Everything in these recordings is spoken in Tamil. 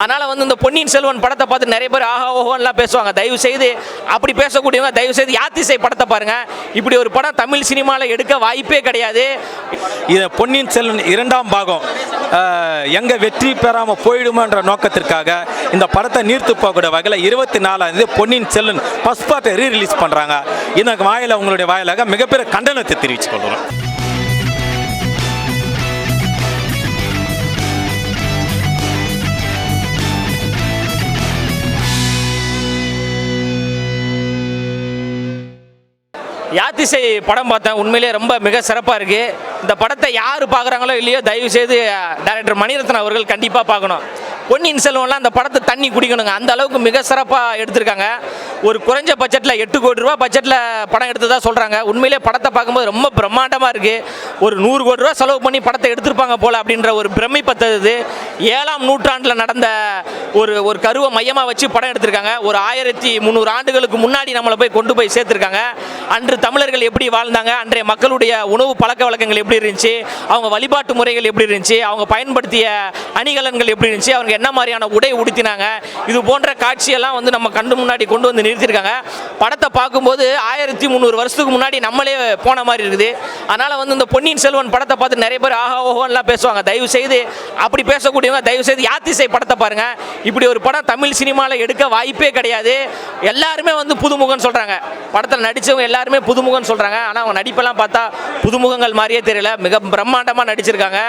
அதனால் வந்து இந்த பொன்னியின் செல்வன் படத்தை பார்த்து நிறைய பேர் ஆஹா ஓஹோன்லாம் பேசுவாங்க. தயவு செய்து அப்படி பேசக்கூடியவங்க தயவு செய்து யாத்திசை படத்தை பாருங்கள். இப்படி ஒரு படம் தமிழ் சினிமாவில் எடுக்க வாய்ப்பே கிடையாது. இது பொன்னியின் செல்வன் 2ஆம் பாகம் எங்கே வெற்றி பெறாமல் போயிடுமான்ற நோக்கத்திற்காக இந்த படத்தை நீர்த்து போகக்கூடிய வகையில் 24ஆம் தேதி பொன்னியின் செல்வன் ஃபர்ஸ்ட் பார்ட்டை ரீரிலீஸ் பண்ணுறாங்க. இதற்கு வாயில உங்களுடைய வாயிலாக மிகப்பெரிய கண்டனத்தை தெரிவித்துக் கொள்கிறோம். யாத்திசை படம் பார்த்தேன். உண்மையிலே ரொம்ப மிக சிறப்பாக இருக்குது. இந்த படத்தை யார் பார்க்குறாங்களோ இல்லையோ தயவு செய்து டைரக்டர் மணிரத்னம் அவர்கள் கண்டிப்பாக பார்க்கணும். பொன்னியின் செல்வன்லாம் அந்த படத்தை தண்ணி குடிக்கணுங்க. அந்த அளவுக்கு மிக சிறப்பாக எடுத்திருக்காங்க. ஒரு குறைஞ்ச பட்ஜெட்டில் 8 கோடி ரூபா பட்ஜெட்டில் படம் எடுத்ததாக சொல்கிறாங்க. உண்மையிலே படத்தை பார்க்கும்போது ரொம்ப பிரம்மாண்டமாக இருக்குது. ஒரு 100 கோடி ரூபா செலவு பண்ணி படத்தை எடுத்திருப்பாங்க போல் அப்படின்ற ஒரு பிரமை பத்தது. 7ஆம் நூற்றாண்டில் நடந்த ஒரு கருவை மையமாக வச்சு படம் எடுத்திருக்காங்க. ஒரு 1300 ஆண்டுகளுக்கு முன்னாடி நம்மளை கொண்டு போய் சேர்த்துருக்காங்க. அன்று தமிழர்கள் எப்படி வாழ்ந்தாங்க, அன்றைய மக்களுடைய உணவு பழக்க வழக்கங்கள் எப்படி இருந்துச்சு, அவங்க வழிபாட்டு முறைகள் எப்படி இருந்துச்சு, அவங்க பயன்படுத்திய அணிகலன்கள் எப்படி இருந்துச்சு, அவங்க என்ன மாதிரியான உடை உடுத்தினாங்க, இது போன்ற காட்சியெல்லாம் வந்து நம்ம கண்டு முன்னாடி கொண்டு வந்து நிறுத்திருக்காங்க. படத்தை பார்க்கும்போது 1300 வருஷத்துக்கு முன்னாடி நம்மளே போன மாதிரி இருக்குது. அதனால் வந்து இந்த பொன்னியின் செல்வன் படத்தை பார்த்து நிறைய பேர் ஆஹா ஓஹோன்லாம் பேசுவாங்க. தயவு செய்து அப்படி பேசக்கூடியவங்க தயவு செய்து யாத்திசை படத்தை பாருங்கள். இப்படி ஒரு படம் தமிழ் சினிமாவில் எடுக்க வாய்ப்பே கிடையாது. எல்லாருமே வந்து புதுமுகன்னு சொல்கிறாங்க. படத்தில் நடித்தவங்க எல்லாருமே புதுமுகன்னு சொல்கிறாங்க. ஆனால் அவங்க நடிப்பெல்லாம் பார்த்தா புதுமுகங்கள் மாதிரியே தெரியல. மிக பிரம்மாண்டமாக நடிச்சிருக்காங்க.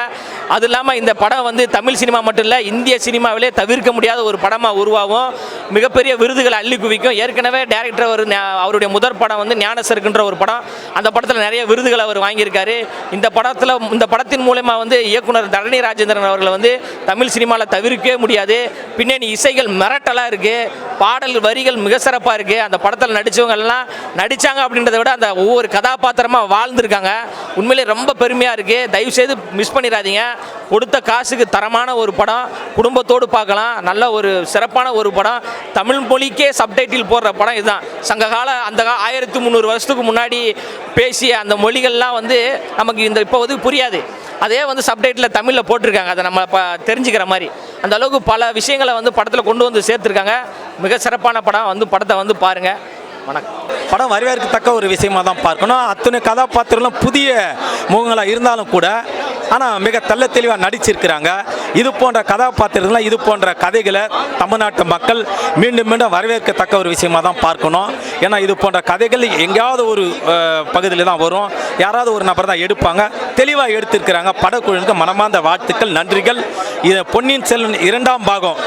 அது இல்லாமல் இந்த படம் வந்து தமிழ் சினிமா மட்டும் இல்லை, இந்திய சினிமாவிலே தவிர்க்க முடியாத ஒரு படமாக உருவாகும். மிகப்பெரிய விருதுகளை அள்ளி குவிக்கும். ஏற்கனவே டைரக்டர் அவருடைய முதற் படம் வந்து ஞானசருக்குன்ற ஒரு படம். அந்த படத்தில் நிறைய விருதுகள் அவர் வாங்கியிருக்காரு. இந்த படத்தின் மூலமா வந்து இயக்குனர் தரணி ராஜேந்திரன் அவர்களை வந்து தமிழ் சினிமாவில் தவிர்க்கவே முடியாது. பின்னணி இசைகள் மிரட்டலாக இருக்குது. பாடல் வரிகள் மிக சிறப்பாக இருக்குது. அந்த படத்தில் நடித்தவங்க எல்லாம் நடித்தாங்க அப்படின்றத விட அந்த ஒவ்வொரு கதாபாத்திரமாக வாழ்ந்துருக்காங்க. உண்மையிலே ரொம்ப பெருமையாக இருக்குது. தயவுசெய்து மிஸ் பண்ணிடாதீங்க. கொடுத்த காசுக்கு தரமான ஒரு படம், குடும்பத்தோடு பார்க்கலாம். நல்ல ஒரு சிறப்பான ஒரு படம். தமிழ் மொழிக்கே சப்டைட்டில் போடுற படம் இதுதான். சங்ககால அந்த 1300 வருஷத்துக்கு முன்னாடி பேசிய அந்த மொழிகள்லாம் வந்து நமக்கு இப்போ வந்து புரியாது. அதே வந்து சப்டைட்டில் தமிழில் போட்டிருக்காங்க. அதை நம்ம தெரிஞ்சுக்கிற மாதிரி அந்த அளவுக்கு பல விஷயங்களை வந்து படத்தில் கொண்டு வந்து சேர்த்துருக்காங்க. மிக சிறப்பான படம். வந்து படத்தை வந்து பாருங்கள். வணக்கம். படம் வரவேற்கத்தக்க ஒரு விஷயமாக தான் பார்க்கணும். அத்தனை கதாபாத்திரங்களும் புதிய முகங்களாக இருந்தாலும் கூட ஆனால் மிக தெள்ள தெளிவாக நடிச்சிருக்கிறாங்க. இது போன்ற கதாபாத்திரங்கள்லாம் இது போன்ற கதைகளை தமிழ்நாட்டு மக்கள் மீண்டும் மீண்டும் வரவேற்கத்தக்க ஒரு விஷயமாக தான் பார்க்கணும். ஏன்னா இது போன்ற கதைகள் எங்கேயாவது ஒரு பகுதியில் தான் வரும். யாராவது ஒரு நபர் தான் எடுப்பாங்க. தெளிவாக எடுத்திருக்கிறாங்க. படக்குழுவுக்கு மனமார்ந்த வாழ்த்துக்கள், நன்றிகள். இது பொன்னியின் செல்வன் 2ஆம் பாகம்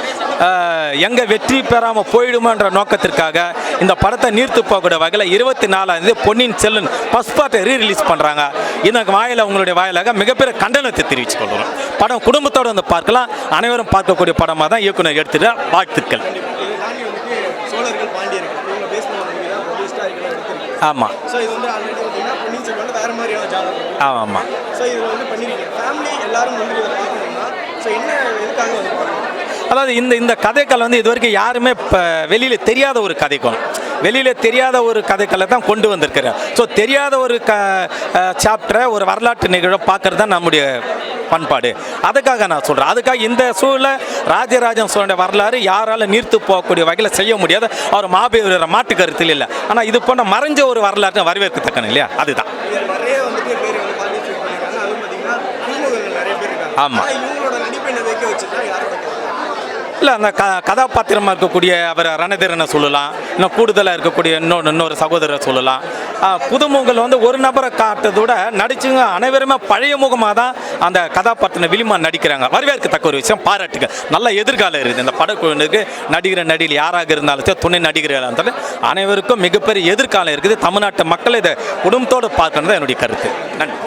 எங்கே வெற்றி பெறாமல் போயிடுமான்ற நோக்கத்திற்காக இந்த படத்தை நீர்த்து போகக்கூடிய வகையில் 24ஆம் தேதி பொன்னியின் செல்வன் ஃபர்ஸ்ட் பார்ட்டை ரீரிலீஸ் பண்ணுறாங்க. இதற்கு வாயில உங்களுடைய வாயிலாக மிகப்பெரிய கண்டனத்தை தெரிவித்துக் கொள்கிறோம். படம் குடும்பத்தோடு வந்து பார்க்கலாம். அனைவரும் பார்க்கக்கூடிய படமாக தான் இயக்குனர் எடுத்துகிற வாழ்த்துக்கள். ஆமாம் ஆமாம். அதாவது இந்த கதைக்கள் வந்து இது வரைக்கும் யாருமே இப்போ வெளியில் தெரியாத ஒரு கதைக்கள், வெளியில் தெரியாத ஒரு கதைக்களை தான் கொண்டு வந்திருக்கிறார். ஸோ தெரியாத ஒரு சாப்டரை, ஒரு வரலாற்று நிகழ்வை பார்க்குறது தான் நம்முடைய பண்பாடு. அதுக்காக நான் சொல்கிறேன். அதுக்காக இந்த சூழலை ராஜராஜன் சோழனுடைய வரலாறு யாரால் நீர்த்து போகக்கூடிய வகையில் செய்ய முடியாது. அவர் மாபெரும் மாட்டு கருத்தில் இல்லை. ஆனால் இது போன்ற மறைஞ்ச ஒரு வரலாற்றை வரவேற்கத்தக்கணும் இல்லையா? அதுதான். ஆமாம். இல்லை, அந்த கதாபாத்திரமாக இருக்கக்கூடிய அவர் ரணதீரனை சொல்லலாம். இன்னும் கூடுதலாக இருக்கக்கூடிய இன்னொரு சகோதரரை சொல்லலாம். புதுமுகங்கள் வந்து ஒரு நபரை காட்டுறதோட நடிச்சுங்க அனைவருமே பழைய முகமாக தான் அந்த கதாபாத்திரம் விளிமா நடிக்கிறாங்க. வரவேற்கத்தக்க ஒரு விஷயம், பாராட்டுங்க. நல்ல எதிர்காலம் இருக்குது இந்த படக்குழுவுக்கு. நடிகர் யாராக இருந்தாலும் துணை நடிகர்களாக இருந்தாலும் அனைவருக்கும் மிகப்பெரிய எதிர்காலம் இருக்குது. தமிழ்நாட்டு மக்கள் இதை குடும்பத்தோடு பார்க்கணும் தான் என்னுடைய கருத்து. நன்றி.